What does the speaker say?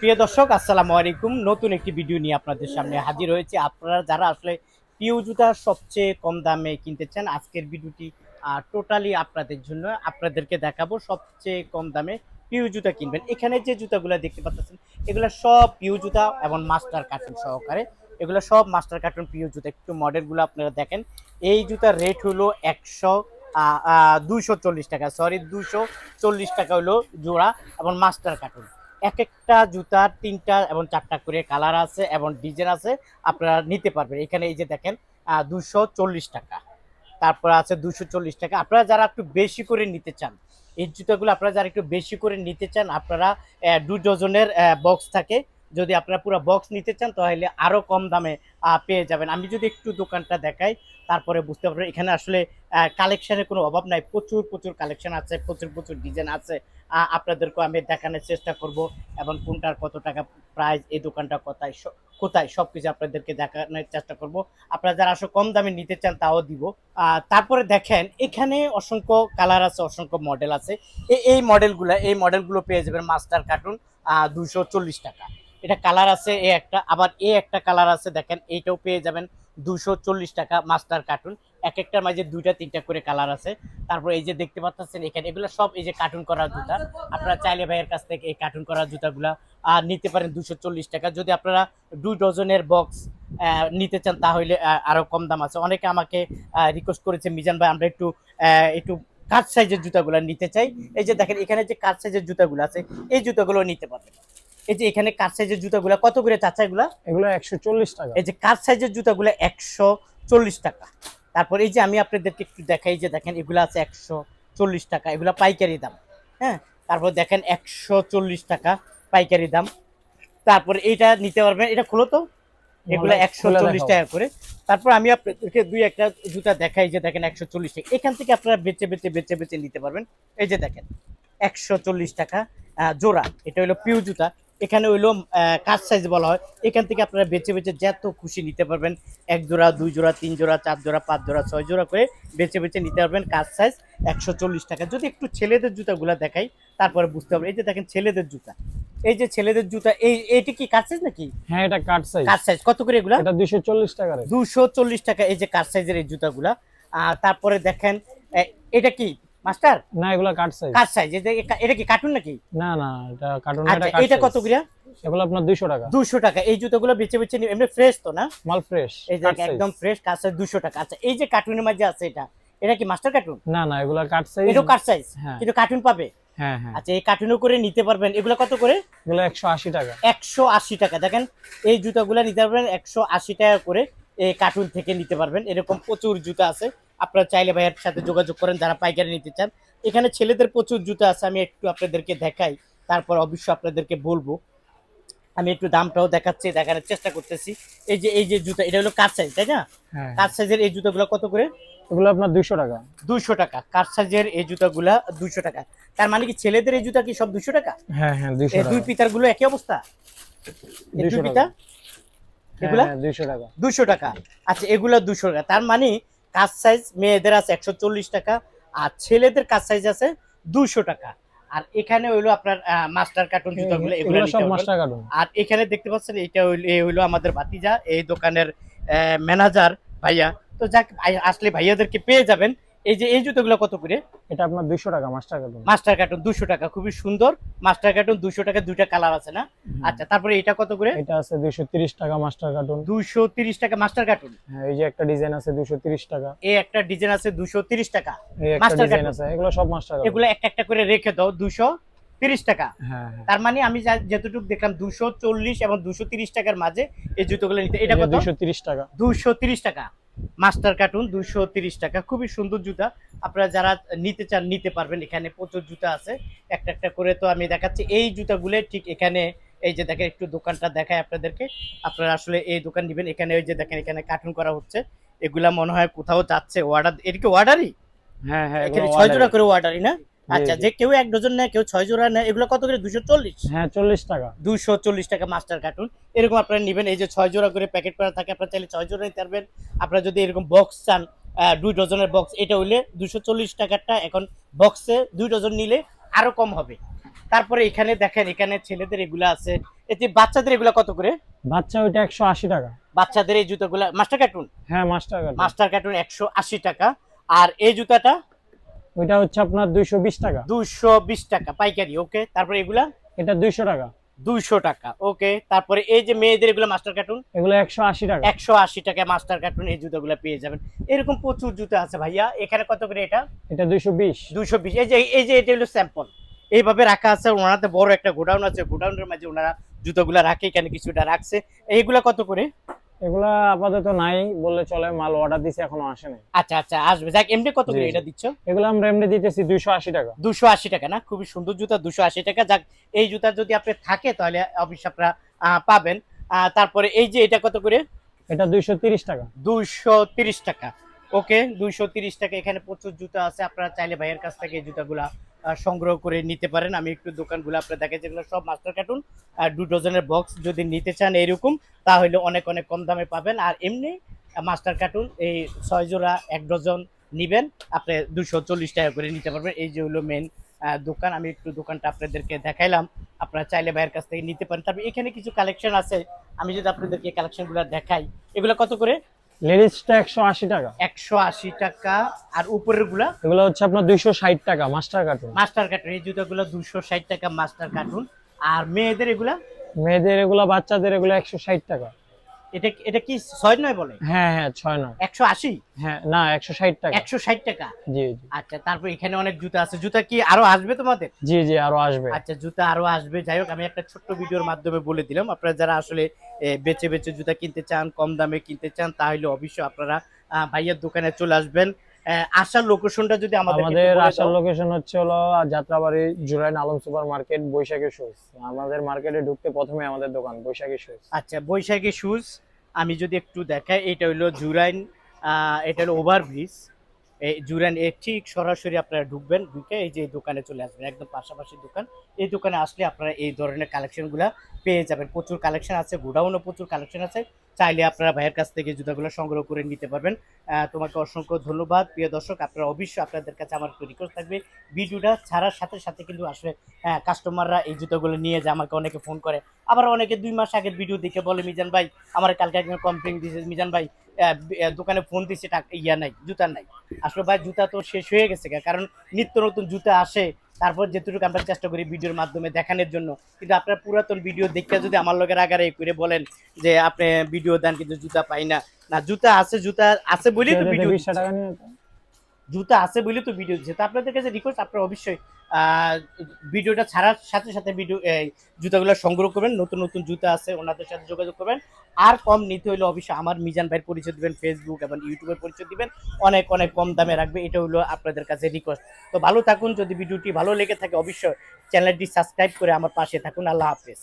প্রিয় দর্শক, আসসালামু আলাইকুম। নতুন একটি ভিডিও নিয়ে আপনাদের সামনে হাজির হয়েছে। আপনারা যারা আসলে পিউ জুতা সবচেয়ে কম দামে কিনতে চান, আজকের ভিডিওটি টোটালি আপনাদের জন্য। আপনাদেরকে দেখাবো সবচেয়ে কম দামে পিউ জুতা কিনবেন। এখানে যে জুতাগুলো দেখতে পাচ্ছেন, এগুলো সব পিউ জুতা এবং মাস্টার কার্টুন সহকারে। এগুলো সব মাস্টার কার্টুন পিউ জুতা। একটু মডেলগুলো আপনারা দেখেন। এই জুতার রেট হলো 240 টাকা, সরি 240 টাকা হলো জোড়া এবং মাস্টার কার্টুন। এক একটা জুতার 3টা এবং 4টা করে কালার আছে এবং ডিজাইন আছে, আপনারা নিতে পারবেন। এখানে এই যে দেখেন 240 টাকা, তারপর আছে 240 টাকা। আপনারা যারা একটু বেশি করে নিতে চান, এই জুতাগুলো আপনারা যারা একটু বেশি করে নিতে চান, আপনারা 2 ডজনের বক্স থাকে। যদি আপনারা পুরো বক্স নিতে চান তাহলে আরও কম দামে পেয়ে যাবেন। আমি যদি একটু দোকানটা দেখাই, তারপরে বুঝতে পারবেন এখানে আসলে কালেকশনের কোনো অভাব নাই। প্রচুর প্রচুর কালেকশন আছে, প্রচুর প্রচুর ডিজাইন আছে। আপনাদেরকে আমি দেখানোর চেষ্টা করব এবং কোনটার কত টাকা প্রাইস, এই দোকানটা কোথায় কোথায় সব কিছু আপনাদেরকে দেখানোর চেষ্টা করব। আপনারা যারা আসলে কম দামে নিতে চান তাও দিব। তারপরে দেখেন এখানে অসংখ্য কালার আছে, অসংখ্য মডেল আছে। এই মডেলগুলো পেয়ে যাবেন মাস্টার কার্টুন 240 টাকা। এটা কালার আছে এ একটা, আবার এ একটা কালার আছে, দেখেন এইটাও পেয়ে যাবেন 240 টাকা মাস্টার কার্টুন। এক একটার মাঝে 2টা 3টা করে কালার আছে। তারপর এই যে দেখতে পাচ্ছেন এখানে এগুলো সব এই যে কার্টুন করা জুতা। আপনারা চাইলে ভাইয়ের কাছ থেকে এই কার্টুন করা জুতাগুলা নিতে পারেন 240 টাকা। যদি আপনারা 2 ডজনের বক্স নিতে চান তাহলে আরো কম দাম আছে। অনেকে আমাকে রিকোয়েস্ট করেছে, মিজান ভাই আমরা একটু একটু কাট সাইজের জুতাগুলো নিতে চাই। এই যে দেখেন এখানে যে কাট সাইজের জুতাগুলো আছে, এই জুতাগুলো নিতে পারবেন। এই যে এখানে কাট সাইজের জুতাগুলো কত করে চাচা? এগুলো 140 টাকা। এই যে কাট সাইজের জুতাগুলো 140 টাকা। তারপর এই যে আমি আপনাদেরকে একটু দেখাই, যে দেখেন এগুলো আছে 140 টাকা, এগুলো পাইকারি দাম। হ্যাঁ, তারপর দেখেন 140 টাকা পাইকারি দাম। তারপর এইটা নিতে পারবেন, এটা খুলো তো। এগুলো 140 টাকা করে। তারপর আমি আপনাদেরকে দুই একটা জুতা দেখাই, যে দেখেন 140 টাকা। এখান থেকে আপনারা বেচে বেচে বেচে বেচে নিতে পারবেন। এই যে দেখেন 140 টাকা জোড়া। এটা হলো পিউ জুতা। এখানে হইলো কাজ সাইজ বলা হয়। এখান থেকে আপনারা বেচে বেচে যত খুশি নিতে পারবেন। 1 জোড়া, 2 জোড়া, 3 জোড়া, 4 জোড়া, 5 জোড়া, 6 জোড়া করে বেচে বেচে নিতে পারবেন। কাজ সাইজ 140 টাকা। যদি একটু ছেলেদের জুতাগুলো দেখাই, তারপরে বুঝতে পারবেন। এই যে দেখেন ছেলেদের জুতা, এই যে ছেলেদের জুতা, এইটা কি কাজ সাইজ নাকি? হ্যাঁ, এটা কাট সাইজ। কাজ সাইজ কত করে এগুলা? এটা 240 টাকা রে। 240 টাকা এই যে কাজ সাইজের এই জুতাগুলা। তারপরে দেখেন এটা কি মাস্টার? না, এগুলা কাট সাইজ। কাজ সাইজ। এটা কি কার্টুন নাকি? না না, এটা কার্টুন না, আচ্ছা, এটা কাট এটা সাইজ। কত করে? এগুলো আপনার 200 টাকা। 200 টাকা। এই জুতাগুলো বেচে বেচে এমনি ফ্রেশ তো না? মাল ফ্রেশ, এই যে কাট সাইজ। একদম ফ্রেশ, কাজ সাইজ 200 টাকা। আচ্ছা, এই যে কার্টুনের মাঝে আছে, এটা কি মাস্টার কার্টুন? না না, এগুলা কাট সাইজ। এটাও কাট সাইজ, হ্যাঁ। কিন্তু কার্টুন পাবে। হ্যাঁ হ্যাঁ, আচ্ছা, এই কার্টুনও করে নিতে পারবেন। এগুলো কত করে? এগুলো 180 টাকা। 180 টাকা। দেখেন এই জুতাগুলো নিতে পারবেন 180 টাকা করে। এই কার্টুন থেকে নিতে পারবেন। এরকম প্রচুর জুতা আছে। আপনারা চাইলে ভাইয়ের সাথে যোগাযোগ করেন যারা পাইকারি নিতে চান। এখানে ছেলেদের প্রচুর জুতা আছে, আমি একটু আপনাদেরকে দেখাই, তারপর অবশ্যই আপনাদেরকে বলবো। আমি একটু দামটাও দেখাচ্ছি, দেখানোর চেষ্টা করতেছি। এই যে জুতা, এটা হলো কাট সাইজ, তাই না? হ্যাঁ, কাট সাইজের এই জুতাগুলো কত করে? এগুলো আপনার 200 টাকা। 200 টাকা। কাট সাইজের এই জুতাগুলা 200 টাকা। তার মানে কি ছেলেদের এই জুতা কি সব 200 টাকা? হ্যাঁ হ্যাঁ, 200 এই টাকা। দুই পিতার গুলো একই অবস্থা? এই দুই 200 পিতা টাকা। এগুলা হ্যাঁ, 200 টাকা। 200 টাকা। আচ্ছা, এগুলা 200 টাকা। তার মানে কাজ সাইজ মেয়েদের আছে 140 টাকা, আর ছেলেদের কাজ সাইজ আছে 200 টাকা। আর এখানে হইলো আপনার মাস্টার কার্টুন জুতাগুলো, এগুলো এগুলো নিতে সব পারবেন। Master cartoon. আর এখানে দেখতে পাচ্ছেন এটা হইলো আমাদের ভাতিজা, এই দোকানের ম্যানেজার ভাইয়া। তো যাক, আসলে ভাইয়াদেরকে পেয়ে যাবেন। এই যে এই জুতোগুলো কত করে? এটা আপনার 200 টাকা মাস্টার কার্টুন। মাস্টার কার্টুন 200 টাকা, খুবই সুন্দর। মাস্টার কার্টুন 200 টাকা, দুইটা কালার আছে না? আচ্ছা, তারপরে এটা কত করে? এটা আছে 230 টাকা মাস্টার কার্টুন। 230 টাকা মাস্টার কার্টুন। হ্যাঁ, এই যে একটা ডিজাইন আছে 230 টাকা। এই একটা ডিজাইন আছে 230 টাকা। এই একটা মাস্টার ডিজাইন কার্টুন, আছে, এগুলো সব মাস্টার কার্টুন। এগুলো একটা একটা করে রেখে দাও। 230 টাকা। হ্যাঁ হ্যাঁ, তার মানে আমি যতটুকু দেখলাম 240 এবং 230 টাকার মাঝে এই জুতোগুলো নিতে। এটা কত? 230 টাকা। 230 টাকা মাস্টার কার্টুন, 230 টাকা। খুবই সুন্দর জুতা। আপনারা যারা নিতে চান নিতে পারবেন। এখানে প্রচুর জুতা আছে, একটা একটা করে তো আমি দেখাচ্ছি। এই জুতাগুলো ঠিক এখানে, এই যে দেখেন একটু দোকানটা দেখায় আপনাদেরকে। আপনারা আসলে এই দোকান নেবেন। এখানে ওই যে দেখেন এখানে কার্টুন করা হচ্ছে। এগুলা মনে হয় কোথাও যাচ্ছে অর্ডার। এটা কি অর্ডারই? হ্যাঁ হ্যাঁ, এখানে এগুলো 6 জোড়া order। করে অর্ডারই না? জি, আচ্ছা, জি। যে কেউ 1 ডজন নেয়, কেউ 6 জোড়া নেয়। এগুলো কত করে? 240? হ্যাঁ, 40 টাকা। 240 টাকা মাস্টার কার্টুন। এরকম আপনারা নেবেন। এই যে 6 জোড়া করে প্যাকেট করা থাকে, আপনারা চাইলে 6 জোড়া নিতে পারবেন। আপনারা যদি এরকম বক্স চান, 2 ডজনের বক্স, এটা হইলে 240 টাকারটা এখন বক্সে 2 ডজন নিলে আরো কম হবে। তারপরে এখানে দেখেন, এখানে ছেলেদের এগুলা আছে, এতে বাচ্চাদের এগুলা কত করে? বাচ্চা ওইটা 180 টাকা। বাচ্চাদের এই জুতাগুলা মাস্টার কার্টুন, হ্যাঁ মাস্টার কার্ড। মাস্টার কার্টুন 180 টাকা। আর এই জুতাটা ওইটা হচ্ছে আপনার 220 টাকা। 220 টাকা পাইকারি। ওকে, তারপরে এগুলা এটা 200 টাকা। 200 টাকা। ওকে, তারপরে এই যে মেয়েদের এগুলো মাস্টার কার্টুন এগুলো 180 টাকা। 180 টাকায় মাস্টার কার্টুন এই জুতাগুলো পেয়ে যাবেন। এরকম প্রচুর জুতা আছে ভাইয়া। এখানে কত করে এটা? এটা 220। 220। এই যে এটা হলো স্যাম্পল, এইভাবে রাখা আছে। ওনাতে বড় একটা গোডাউন আছে, গোডাউনের মাঝে ওনারা জুতাগুলা রাখে, এখানে কিছুটা রাখছে। এইগুলা কত করে? এগুলা আপাতত নাই বললে চলে, মাল অর্ডার দিছি এখনো আসে নাই। আচ্ছা আচ্ছা, আসবে। যাক, এমনি কত করে জি, জি। এটা দিচ্ছ? এগুলো আমরা এমনি দিতেছি 280 টাকা। 280 টাকা না? খুবই সুন্দর জুতা, 280 টাকা। যাক, এই জুতা যদি আপনি থাকে তাহলে অবশ্যই আপনারা পাবেন। তারপরে এই যে এটা কত করে? এটা 230 টাকা। 230 টাকা। ওকে, 230 টাকা। এখানে প্রচুর জুতা আছে, আপনারা চাইলে ভাইয়ের কাছ থেকে এই জুতাগুলা সংগ্রহ করে নিতে পারেন। আমি একটু দোকানগুলো আপনার দেখে, যেগুলো সব মাস্টার কার্টুন। আর 2 ডজনের বক্স যদি নিতে চান এরকম, তাহলে অনেক অনেক কম দামে পাবেন। আর এমনি মাস্টার কার্টুন এই 6 জোড়া 1 ডজন নিবেন, আপনি 240 টাকা করে নিতে পারবেন। এই যে হলো মেন দোকান। আমি একটু দোকানটা আপনাদেরকে দেখাইলাম, আপনারা চাইলে ভাইয়ের কাছ থেকে নিতে পারেন। তারপরে এখানে কিছু কালেকশন আছে, আমি যদি আপনাদেরকে কালেকশনগুলো দেখাই। এগুলো কত করে? লেডিসটা 180 টাকা। 180 টাকা। আর উপরের গুলা? এগুলো হচ্ছে আপনার 260 টাকা মাস্টার কার্টুন। মাস্টার কার্টুন এই জুতাগুলো 260 টাকা মাস্টার কার্টুন। আর মেয়েদের এগুলা? মেয়েদের এগুলা, বাচ্চাদের এগুলো 160 টাকা। এটা কি 6-9 বলে? হ্যাঁ হ্যাঁ 6 না। 180? হ্যাঁ না 160 টাকা। 160 টাকা। জি জি। আচ্ছা, তারপর এখানে অনেক জুতা আছে। জুতা কি আরো আসবে তোমাদের? জি জি আরো আসবে। আচ্ছা, জুতা আরো আসবে। যাই হোক, আমি একটা ছোট্ট ভিডিওর মাধ্যমে বলে দিলাম, আপনারা যারা আসলে বেচে বেচে জুতা কিনতে চান, কম দামে কিনতে চান, তাহলে অবশ্যই আপনারা ভাইয়ের দোকানে চলে আসবেন। আসার লোকেশনটা যদি আমাদের আসার লোকেশন হচ্ছে হলো যাত্রাবাড়ি জুরাইন আলম সুপার মার্কেট, বৈশাখী শুজ। আমাদের মার্কেটে ঢুকতে প্রথমে আমাদের দোকান বৈশাখী শুজ। আচ্ছা, বৈশাখী শুজ। আমি যদি একটু দেখাই, এটা হলো জুরাইন, এটা হলো ওভারব্রিজ। এই জুরাইন ঠিক সরাসরি আপনারা ঢুকবেন, ঢুকে এই যে এই দোকানে চলে আসবেন, একদম পাশাপাশি দোকান। এই দোকানে আসলে আপনারা এই ধরনের কালেকশনগুলো পেয়ে যাবেন। প্রচুর কালেকশন আছে, গোডাউনও প্রচুর কালেকশন আছে। চাইলে আপনারা ভাইয়ের কাছ থেকে জুতাগুলো সংগ্রহ করে নিতে পারবেন। তোমাকে অসংখ্য ধন্যবাদ প্রিয় দর্শক। আপনারা অবশ্যই, আপনাদের কাছে আমার একটু রিকোয়েস্ট থাকবে, ভিডিওটা ছাড়ার সাথে সাথে কিন্তু আসলে কাস্টমাররা এই জুতাগুলো নিয়ে যায়, আমাকে অনেকে ফোন করে। আবার অনেকে 2 মাস আগের ভিডিও দেখে বলে, মিজান ভাই আমার কালকে একজন কমপ্লেন দিয়েছে, মিজান ভাই দোকানে ফোন দিচ্ছে, ইয়া নাই, জুতা নাই। আসলে ভাই জুতা তো শেষ হয়ে গেছে, কারণ নিত্য নতুন জুতা আসে। তারপর যেটুকু আমরা চেষ্টা করি ভিডিওর মাধ্যমে দেখানোর জন্য, কিন্তু আপনার পুরাতন ভিডিও দেখে যদি আমার লগে রাগারে করে বলেন যে আপনি ভিডিও দেন কিন্তু জুতা পাই না, না জুতা আছে, জুতা আছে বলেই তো ভিডিও, 20 টাকা নিয়ে জুতা আছে বলেই তো ভিডিও দিচ্ছে। তো আপনাদের কাছে রিকোয়েস্ট, আপনারা অবশ্যই ভিডিওটা ছাড়ার সাথে সাথে জুতাগুলো সংগ্রহ করবেন। নতুন নতুন জুতা আছে, ওনাদের সাথে যোগাযোগ করবেন। আর কম নিতে হলে অবশ্যই আমার মিজান ভাইয়ের পরিচয় দিবেন, ফেসবুক এবং ইউটিউবের পরিচয় দিবেন, অনেক অনেক কম দামে রাখবে। এটা হলো আপনাদের কাছে রিকোয়েস্ট। তো ভালো থাকুন। যদি ভিডিওটি ভালো লেগে থাকে অবশ্যই চ্যানেলটি সাবস্ক্রাইব করে আমার পাশে থাকুন। আল্লাহ হাফেজ।